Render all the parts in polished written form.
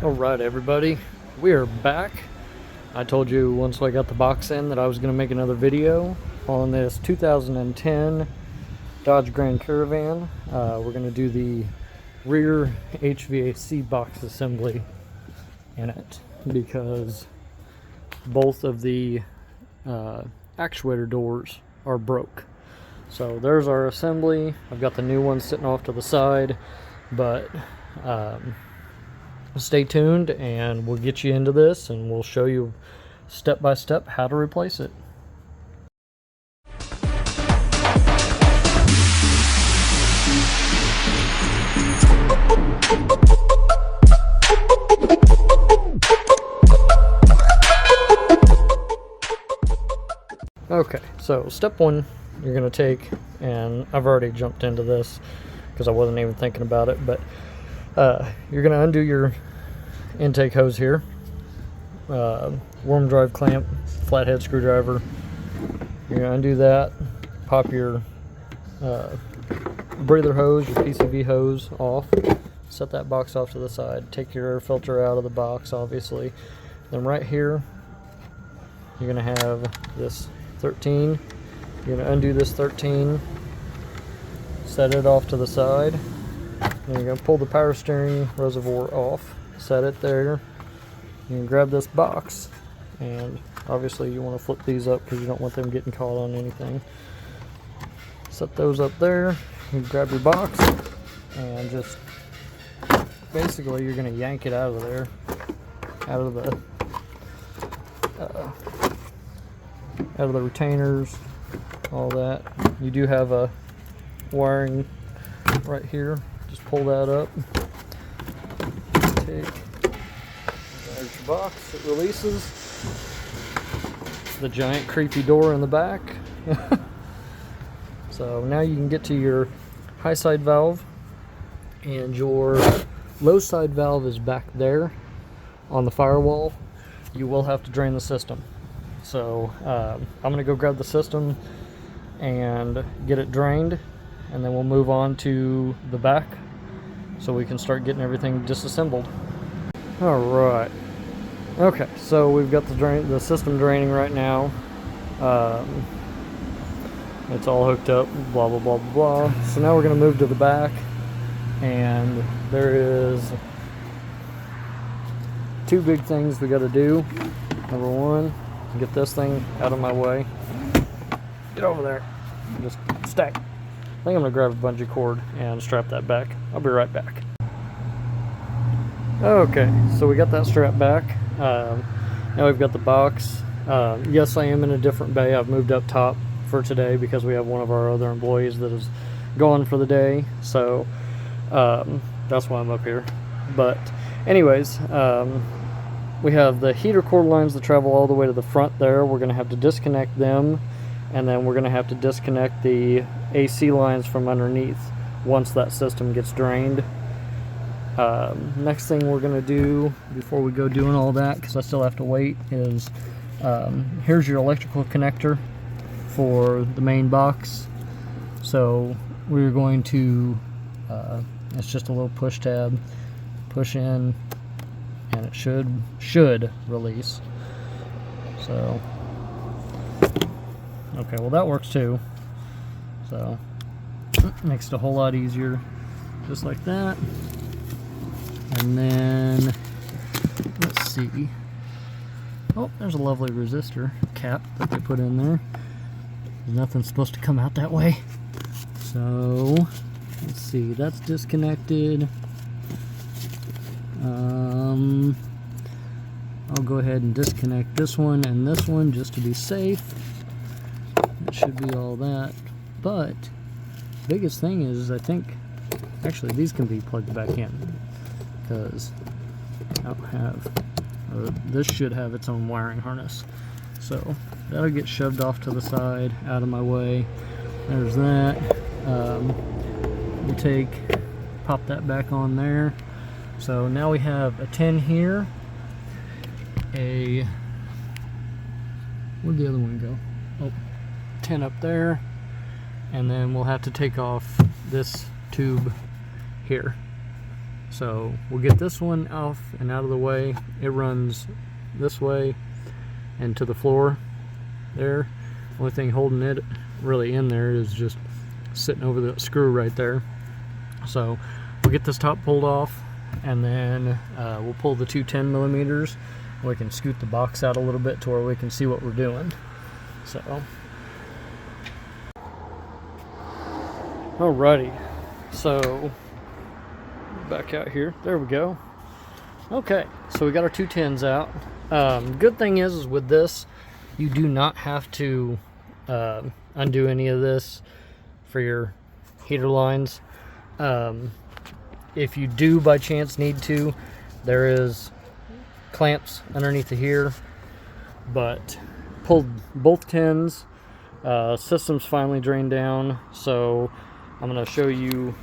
Alright everybody, we are back. I told you once I got the box in that I was going to make another video on this 2010 Dodge Grand Caravan. We're going to do the rear HVAC box assembly in it because both of the actuator doors are broke. So there's our assembly. I've got the new one sitting off to the side, but stay tuned and we'll get you into this and we'll show you step by step how to replace it. Okay, so step one you're going to take, and I've already jumped into this because I wasn't even thinking about it, but you're going to undo your intake hose here, worm drive clamp, flathead screwdriver. You're going to undo that, pop your breather hose, your PCV hose off, set that box off to the side, take your air filter out of the box obviously. Then right here you're going to have this 13. You're going to undo this 13, set it off to the side. Then you're going to pull the power steering reservoir off, set it there. You can grab this box, and obviously you want to flip these up because you don't want them getting caught on anything. Set those up there. You grab your box and just basically you're going to yank it out of there, out of the retainers, all that. You do have a wiring right here. Just pull that up. There's your box. It releases. The giant creepy door in the back. So now you can get to your high side valve, and your low side valve is back there on the firewall. You will have to drain the system. So I'm going to go grab the system and get it drained, and then we'll move on to the back so we can start getting everything disassembled. Alright, okay, so we've got the system draining right now. It's all hooked up, blah blah blah blah blah. So now we're going to move to the back, and there is two big things we got to do. Number one, get this thing out of my way. Get over there. Just stack. I think I'm going to grab a bungee cord and strap that back. I'll be right back. Okay, so we got that strapped back. Now we've got the box. Yes, I am in a different bay. I've moved up top for today because we have one of our other employees that is gone for the day. So that's why I'm up here. But anyways, we have the heater cord lines that travel all the way to the front there. We're going to have to disconnect them, and then we're going to have to disconnect the AC lines from underneath once that system gets drained. Next thing we're going to do before we go doing all that, because I still have to wait, is here's your electrical connector for the main box. So we're going to, it's just a little push tab, push in, and it should release. So okay, well that works too, so makes it a whole lot easier, just like that. And then let's see, oh, there's a lovely resistor cap that they put in there. Nothing's supposed to come out that way. So let's see, that's disconnected. I'll go ahead and disconnect this one and this one just to be safe. It should be all that. But the biggest thing is, I think actually these can be plugged back in, because I don't have, or this should have its own wiring harness. So that'll get shoved off to the side, out of my way. There's that. We'll pop that back on there. So now we have a 10 here, where'd the other one go? Oh, 10 up there, and then we'll have to take off this tube here. So we'll get this one off and out of the way. It runs this way and to the floor there. Only thing holding it really in there is just sitting over the screw right there. So we'll get this top pulled off, and then we'll pull the two 10 millimeters. We can scoot the box out a little bit to where we can see what we're doing. So alrighty, so back out here, there we go. Okay, so we got our two 10s out. Good thing is with this, you do not have to undo any of this for your heater lines. If you do by chance need to, there is clamps underneath here, but pulled both 10s. System's finally drained down, so I'm going to show you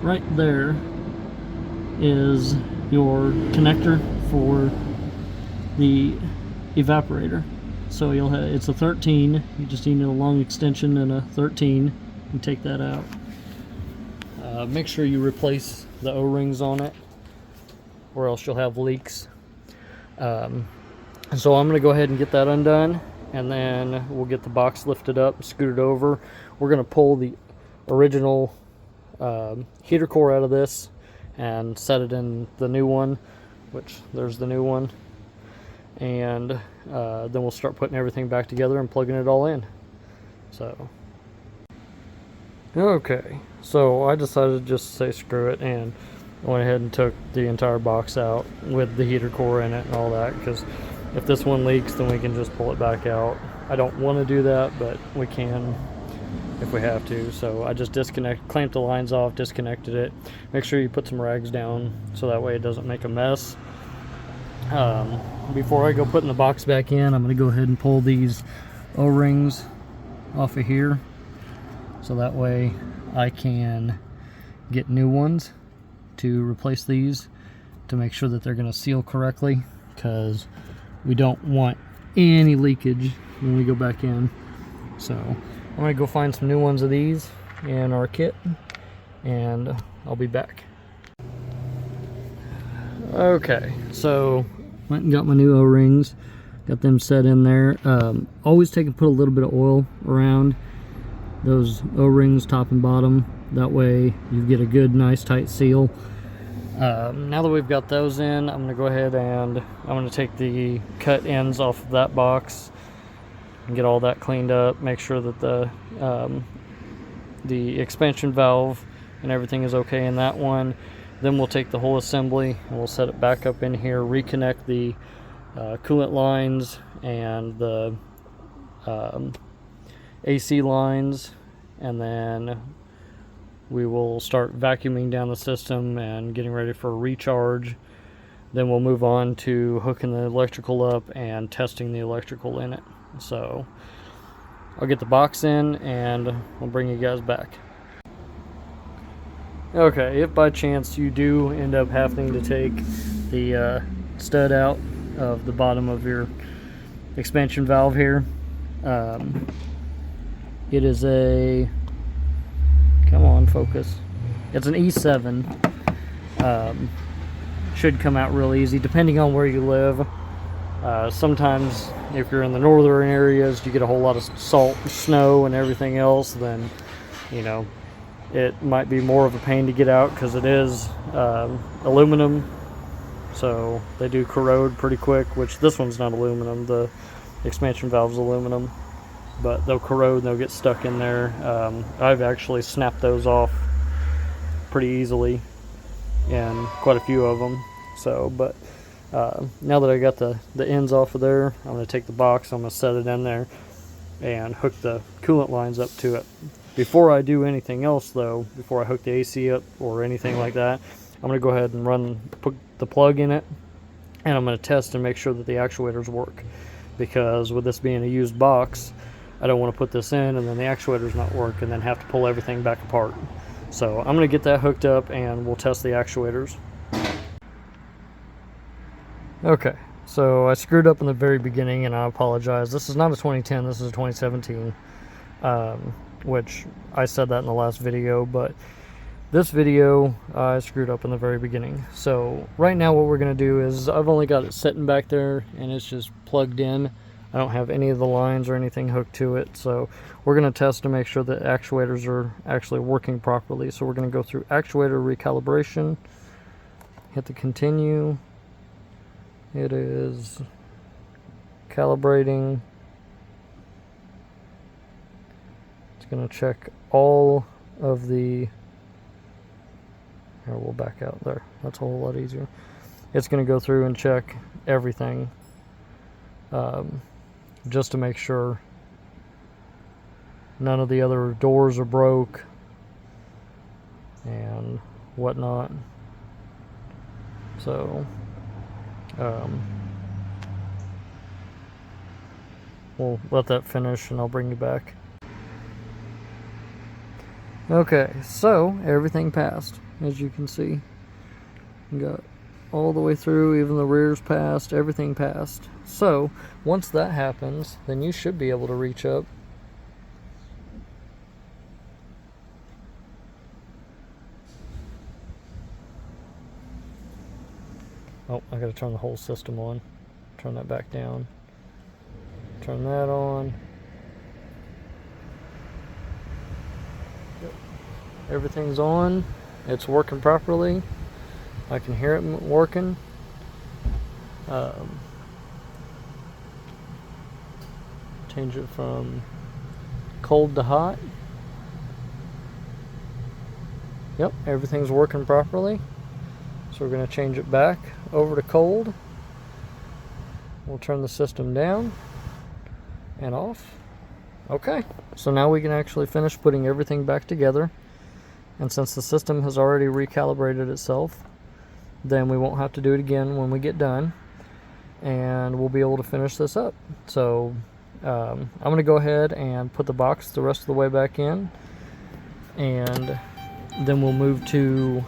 right there is your connector for the evaporator. So you'll have, it's a 13, you just need a long extension and a 13, and take that out. Make sure you replace the O-rings on it, or else you'll have leaks. So I'm going to go ahead and get that undone, and then we'll get the box lifted up, scoot it over. We're going to pull the original heater core out of this and set it in the new one, which there's the new one, and then we'll start putting everything back together and plugging it all in. So okay, so I decided to just say screw it, and went ahead and took the entire box out with the heater core in it and all that, because if this one leaks, then we can just pull it back out. I don't want to do that, but we can if we have to. So I just clamped the lines off, disconnected it. Make sure you put some rags down so that way it doesn't make a mess. Before I go putting the box back in, I'm going to go ahead and pull these O-rings off of here, so that way I can get new ones to replace these, to make sure that they're going to seal correctly, because we don't want any leakage when we go back in. So I'm going to go find some new ones of these in our kit, and I'll be back. Okay, so went and got my new O-rings, got them set in there. Always take and put a little bit of oil around those O-rings, top and bottom. That way you get a good, nice, tight seal. Now that we've got those in, I'm going to go ahead and I'm going to take the cut ends off of that box and get all that cleaned up. Make sure that the expansion valve and everything is okay in that one. Then we'll take the whole assembly and we'll set it back up in here, reconnect the coolant lines and the AC lines, and then we will start vacuuming down the system and getting ready for a recharge. Then we'll move on to hooking the electrical up and testing the electrical in it. So I'll get the box in and I'll bring you guys back. Okay, if by chance you do end up having to take the stud out of the bottom of your expansion valve here, it is a, come on, focus. It's an E7. Should come out real easy, depending on where you live. Sometimes, if you're in the northern areas, you get a whole lot of salt, snow, and everything else. Then, you know, it might be more of a pain to get out because it is aluminum. So they do corrode pretty quick. Which this one's not aluminum. The expansion valve's aluminum. But they'll corrode and they'll get stuck in there. I've actually snapped those off pretty easily, and quite a few of them. So, but now that I got the ends off of there, I'm going to take the box, I'm going to set it in there and hook the coolant lines up to it. Before I do anything else though, before I hook the AC up or anything like that, I'm going to go ahead and put the plug in it, and I'm going to test and make sure that the actuators work, because with this being a used box, I don't want to put this in and then the actuators not work and then have to pull everything back apart. So I'm going to get that hooked up and we'll test the actuators. Okay, So I screwed up in the very beginning, and I apologize. This is not a 2010, this is a 2017, which I said that in the last video, but this video I screwed up in the very beginning. So right now what we're going to do is, I've only got it sitting back there and it's just plugged in. I don't have any of the lines or anything hooked to it, so we're going to test to make sure that actuators are actually working properly. So we're going to go through actuator recalibration, hit the continue. It is calibrating. It's going to check all of the, here, we'll back out there, that's a whole lot easier. It's going to go through and check everything, just to make sure none of the other doors are broke and whatnot. So we'll let that finish and I'll bring you back. Okay, so everything passed, as you can see. We got all the way through, even the rears passed, everything passed. So once that happens, then you should be able to reach up oh, I gotta turn the whole system on. Turn that back down. Turn that on. Yep. Everything's on. It's working properly. I can hear it working. Change it from cold to hot. Yep, everything's working properly. So we're going to change it back over to cold. We'll turn the system down and off. Okay, so now we can actually finish putting everything back together. And since the system has already recalibrated itself, then we won't have to do it again when we get done. And we'll be able to finish this up. So I'm going to go ahead and put the box the rest of the way back in. And then we'll move to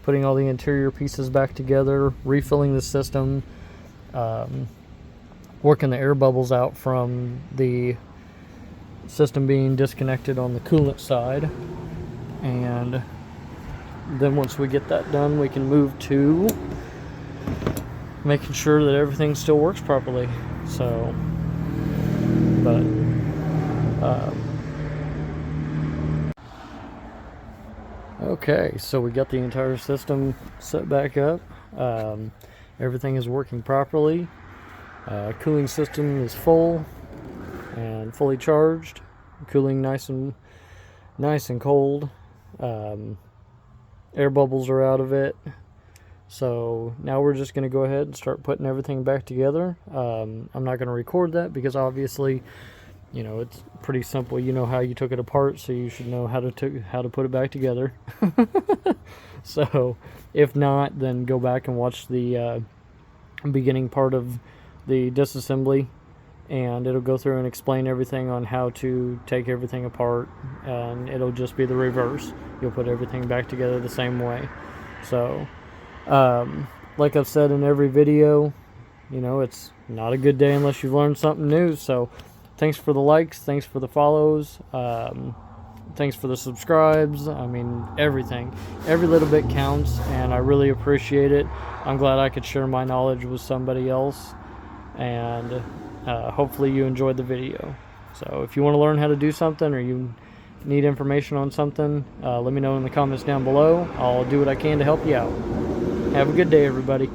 putting all the interior pieces back together, refilling the system, working the air bubbles out from the system being disconnected on the coolant side. And then once we get that done, we can move to making sure that everything still works properly. So, but okay, so we got the entire system set back up. Everything is working properly. Cooling system is full and fully charged. Cooling nice and cold. Air bubbles are out of it. So now we're just going to go ahead and start putting everything back together. I'm not going to record that because obviously, you know, it's pretty simple. You know how you took it apart, so you should know how to put it back together. So if not, then go back and watch the beginning part of the disassembly, and it'll go through and explain everything on how to take everything apart, and it'll just be the reverse. You'll put everything back together the same way. So like I've said in every video, you know, it's not a good day unless you've learned something new. So thanks for the likes, thanks for the follows, thanks for the subscribes. I mean, everything, every little bit counts, and I really appreciate it. I'm glad I could share my knowledge with somebody else, and hopefully you enjoyed the video. So if you want to learn how to do something, or you need information on something, let me know in the comments down below. I'll do what I can to help you out. Have a good day, everybody.